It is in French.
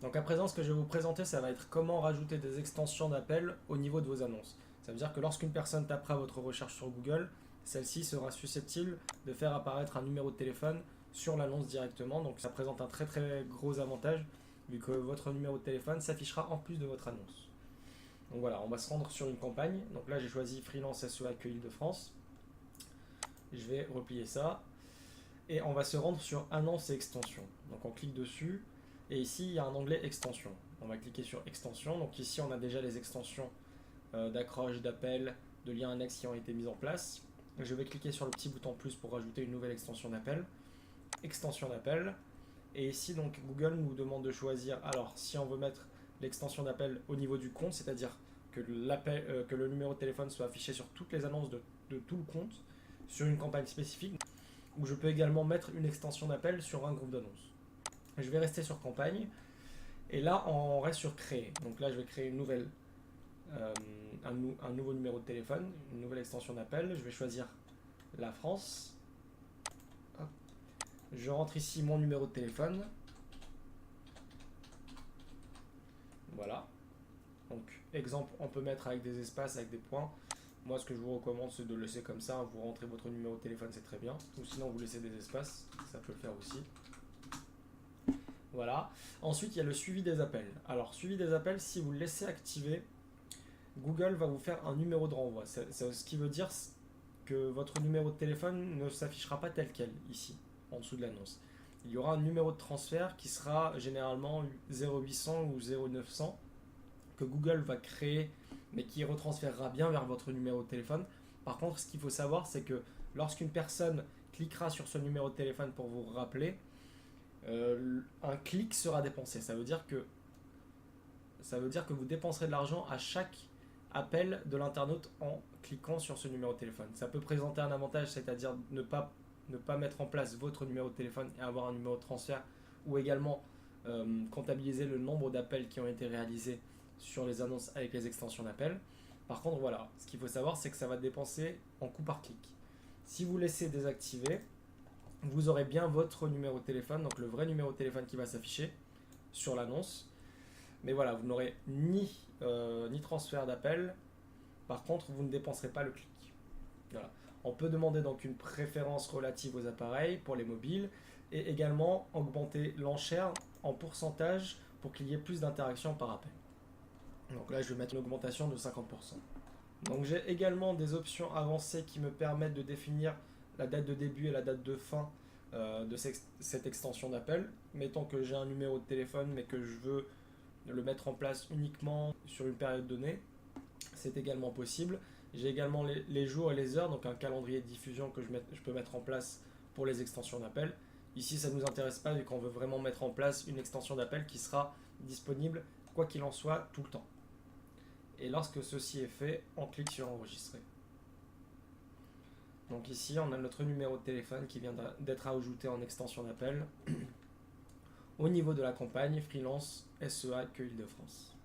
Donc à présent, ce que je vais vous présenter, ça va être comment rajouter des extensions d'appel au niveau de vos annonces. Ça veut dire que lorsqu'une personne tapera votre recherche sur Google, celle-ci sera susceptible de faire apparaître un numéro de téléphone sur l'annonce directement. Donc ça présente un très très gros avantage vu que votre numéro de téléphone s'affichera en plus de votre annonce. Donc voilà, on va se rendre sur une campagne. Donc là, j'ai choisi Freelance SEA que Île-de-France. Je vais replier ça et on va se rendre sur annonce et extension. Donc on clique dessus et ici il y a un onglet extension. On va cliquer sur extension. Donc ici on a déjà les extensions d'accroche, d'appel, de liens annexes qui ont été mises en place. Je vais cliquer sur le petit bouton plus pour rajouter une nouvelle extension d'appel. Extension d'appel. Et ici donc Google nous demande de choisir, alors si on veut mettre l'extension d'appel au niveau du compte, c'est-à-dire que que le numéro de téléphone soit affiché sur toutes les annonces de tout le compte, sur une campagne spécifique, ou je peux également mettre une extension d'appel sur un groupe d'annonces. Je vais rester sur campagne, et là on reste sur créer. Donc là je vais créer une nouvelle, euh, un nouveau numéro de téléphone, une nouvelle extension d'appel. Je vais choisir la France. Hop. Je rentre ici mon numéro de téléphone. Voilà. Donc exemple, on peut mettre avec des espaces, avec des points. Moi, ce que je vous recommande, c'est de le laisser comme ça. Vous rentrez votre numéro de téléphone, c'est très bien. Ou sinon, vous laissez des espaces, ça peut le faire aussi. Voilà. Ensuite, il y a le suivi des appels. Alors, suivi des appels, si vous le laissez activer, Google va vous faire un numéro de renvoi. Ce qui veut dire que votre numéro de téléphone ne s'affichera pas tel quel ici, en dessous de l'annonce. Il y aura un numéro de transfert qui sera généralement 0800 ou 0900 que Google va créer mais qui retransférera bien vers votre numéro de téléphone. Par contre, ce qu'il faut savoir, c'est que lorsqu'une personne cliquera sur ce numéro de téléphone pour vous rappeler, un clic sera dépensé. Ça veut dire que vous dépenserez de l'argent à chaque appel de l'internaute en cliquant sur ce numéro de téléphone. Ça peut présenter un avantage, c'est-à-dire ne pas mettre en place votre numéro de téléphone et avoir un numéro de transfert, ou également comptabiliser le nombre d'appels qui ont été réalisés sur les annonces avec les extensions d'appel. Par contre, voilà, ce qu'il faut savoir, c'est que ça va dépenser en coût par clic. Si vous laissez désactiver, vous aurez bien votre numéro de téléphone, donc le vrai numéro de téléphone qui va s'afficher sur l'annonce. Mais voilà, vous n'aurez ni transfert d'appel. Par contre, vous ne dépenserez pas le clic. Voilà. On peut demander donc une préférence relative aux appareils pour les mobiles et également augmenter l'enchère en pourcentage pour qu'il y ait plus d'interactions par appel. Donc là, je vais mettre une augmentation de 50%. Donc j'ai également des options avancées qui me permettent de définir la date de début et la date de fin de cette extension d'appel. Mettons que j'ai un numéro de téléphone mais que je veux le mettre en place uniquement sur une période donnée, c'est également possible. J'ai également les jours et les heures, donc un calendrier de diffusion que je peux mettre en place pour les extensions d'appel. Ici, ça ne nous intéresse pas vu qu'on veut vraiment mettre en place une extension d'appel qui sera disponible, quoi qu'il en soit, tout le temps. Et lorsque ceci est fait, on clique sur enregistrer. Donc ici, on a notre numéro de téléphone qui vient d'être ajouté en extension d'appel au niveau de la campagne Freelance SEA que Île-de-France.